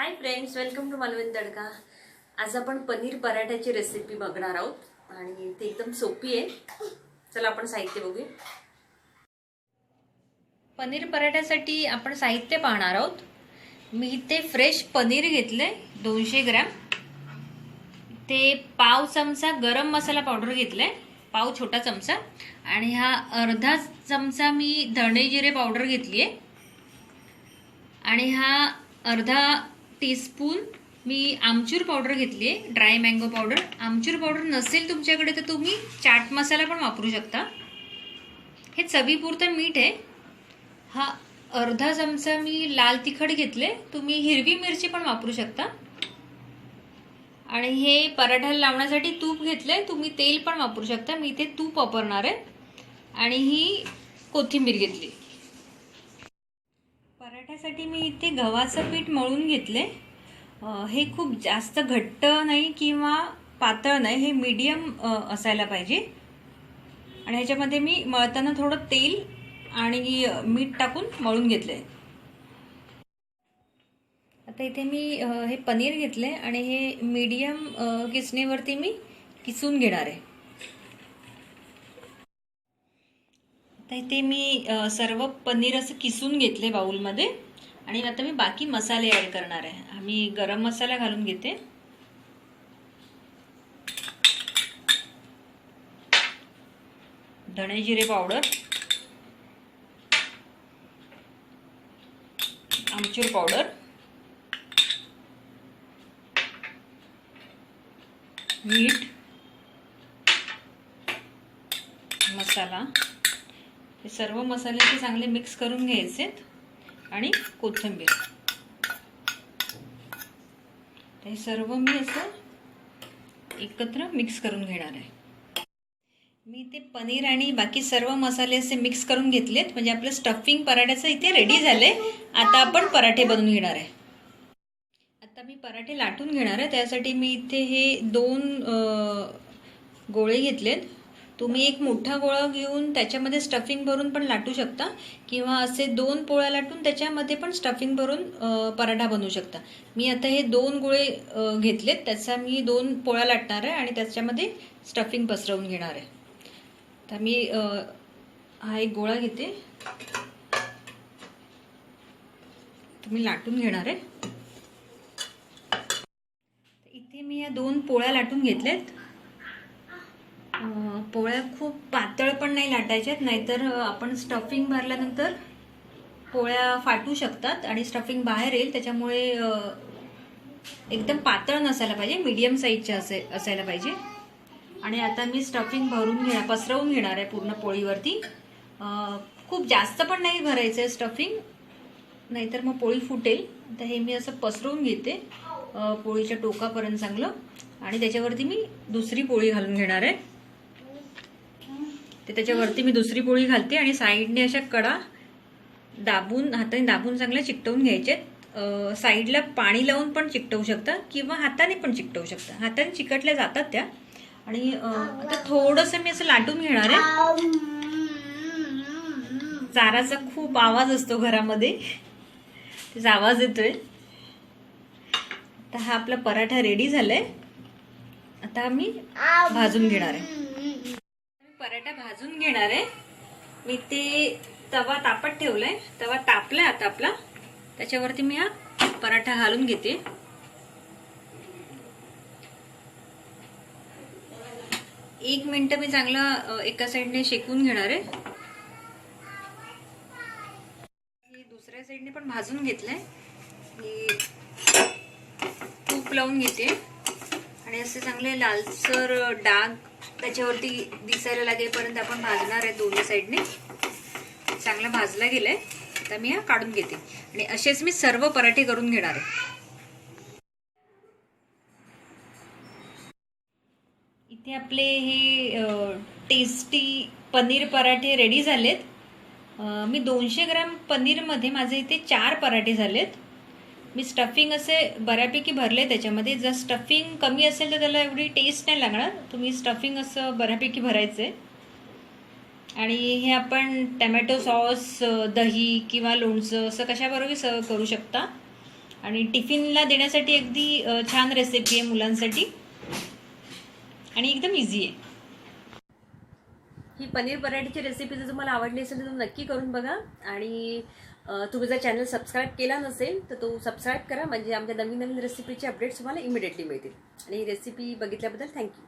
High friends, welcome to Malvani Tadka. आज आपण paneer पराठ्याची recipe बघणार आहोत आणि ती एकदम सोपी आहे। चला आपण साहित्य बघूया। पनीर पराठ्यासाठी आपण साहित्य पाहणार आहोत। मी इथे फ्रेश पनीर घेतले 200 ग्रॅम, ते पाव चमचा गरम मसाला पावडर घेतले, पाव छोटा चमचा, आणि हा अर्धा चमचा मी धणे जिरे पावडर घेतली आहे, आणि हा अर्धा टीस्पून मी आमचूर पावडर घेतली आहे, ड्राय मँगो पावडर। आमचूर पावडर नसेल तुमच्याकडे तर तुम्ही चाट मसाला पण वापरू शकता। हे चवीपुरतं मीठ आहे। हा अर्धा चमचा मी लाल तिखट घेतले, तुम्ही हिरवी मिरची पण वापरू शकता। आणि हे पराठ्याला लावण्यासाठी तूप घेतले, तुम्ही तेल पण वापरू शकता, मी ते तूप वापरणार आहे। आणि ही कोथिंबीर घेतली। पराठ्यासाठी मी इथे गव्हाचं पीठ मळून घेतले। हे खूप जास्त घट्ट नाही किंवा पातळ नाही, हे मीडियम असायला पाहिजे। आणि ह्याच्यामध्ये मी मळताना थोडं तेल आणि मीठ टाकून मळून घेतले। आता इथे मी हे पनीर घेतले आणि हे मीडियम किसणीवरती मी किसून घेणार आहे। आता इथे मी सर्व पनीर असं किसून घेतले बाउलमध्ये, आणि आता मी बाकी मसाले ऍड करणार आहे। आम्ही गरम मसाला घालून घेते, धणे जिरे पावडर, आमचूर पावडर, मीठ, मसाला, हे सर्व मसाले चांगले मिक्स करून घ्यायचे, आणि कोथिंबीर। हे सर्व मी असं एकत्र मिक्स करून घेणार आहे। मी ते पनीर आणि बाकी सर्व मसाले असे मिक्स करून घेतलेत, म्हणजे आपलं स्टफिंग पराठ्याचं इथे रेडी झालंय। आता आपण पराठे बनवून घेणार आहे। आता मी पराठे लाटून घेणार आहे, त्यासाठी मी इथे हे 2 गोळे घेतलेत। तुम्ही एक मोठा गोळा घेऊन त्याच्यामध्ये स्टफिंग भरून पण लाटू शकता, किंवा असे 2 पोळ्या लाटून त्याच्यामध्ये पण स्टफिंग भरून पराठा बनवू शकता। मी आता हे 2 गोळे घेतलेत, त्याचा मी 2 पोळ्या लाटणार आहे आणि त्याच्यामध्ये स्टफिंग पसरवून घेणार आहे। तर मी हा एक गोळा घेते, तुम्ही लाटून घेणार आहे। इथे मी या 2 पोळ्या लाटून घेतल्यात। पोळ्या खूप पातळ पण नाही लाटायच्यात, नाहीतर आपण स्टफिंग भरल्यानंतर पोळ्या फाटू शकतात आणि स्टफिंग बाहेर येईल। त्याच्यामुळे एकदम पातळ नसायला पाहिजे, मीडियम साईजच्या असायला पाहिजे। आणि आता मी स्टफिंग पसरवून घेणार आहे पूर्ण पोळीवरती। खूप जास्त पण नाही भरायचं आहे स्टफिंग, नाहीतर मग पोळी फुटेल। तर हे मी असं पसरवून घेते पोळीच्या टोकापर्यंत चांगलं, आणि त्याच्यावरती मी दुसरी पोळी घालून घेणार आहे। त्याच्यावरती मी दुसरी पोळी घालते, आणि साईडने अशा कडा हाताने दाबून चांगल्या चिकटवून घ्यायचे। साईडला पाणी लावून पण चिकटवू शकता, किंवा हाताने पण चिकटवू शकता। हाताने चिकटल्या जातात त्या। आणि आता थोडंसं मी असं लाटून घेणार आहे। चाराचा खूप आवाज असतो घरामध्ये, त्याचा आवाज येतोय। तर हा आपला पराठा रेडी झालाय। आता मी भाजून घेणार आहे। पराठा भाजून घेणार आहे। मी ते तवा तापत ठेवलाय, तवा तापलाय आता आपला, त्याच्यावरती मी हा पराठा घालून घेते। 1 मिनिट मी चांगला एका साईडने शेकून घेणार आहे। दुसऱ्या साईडने पण भाजून घेतलंय। तूप लावून घेते, आणि असे चांगले लालसर डाग त्याच्यावरती दिसायला लागेपर्यंत आपण भाजणार आहे। दोन्ही साईडने चांगला भाजला गेलाय। आता मी हा काढून घेते, आणि असेच मी सर्व पराठे करून घेणार आहे। इथे आपले हे टेस्टी पनीर पराठे रेडी झालेत। मी 200 ग्रॅम पनीरमध्ये माझे इथे 4 पराठे झालेत। मी स्टफिंग असे बऱ्यापैकी भरले त्याच्यामध्ये। जर स्टफिंग कमी असेल तर त्याला एवढी टेस्ट नाही लागणार, तुम्ही स्टफिंग असं बऱ्यापैकी भरायचंय। आणि हे आपण टमॅटो सॉस, दही किंवा लोणचं असं कशाबरोबर सर्व करू शकता। आणि टिफिनला देण्यासाठी अगदी छान रेसिपी आहे मुलांसाठी आणि एकदम इझी आहे. ही पनीर पराठीची रेसिपी जर तुम्हाला आवडली असेल तर तुम्ही नक्की करून बघा. आणि तुम्ही जर चॅनल सबस्क्राईब केला नसेल तर तो सबस्क्राईब करा, म्हणजे आमच्या नवीन नवीन रेसिपीचे अपडेट्स तुम्हाला इमिडिएटली मिळतील. आणि ही रेसिपी बघितल्याबद्दल थँक्यू.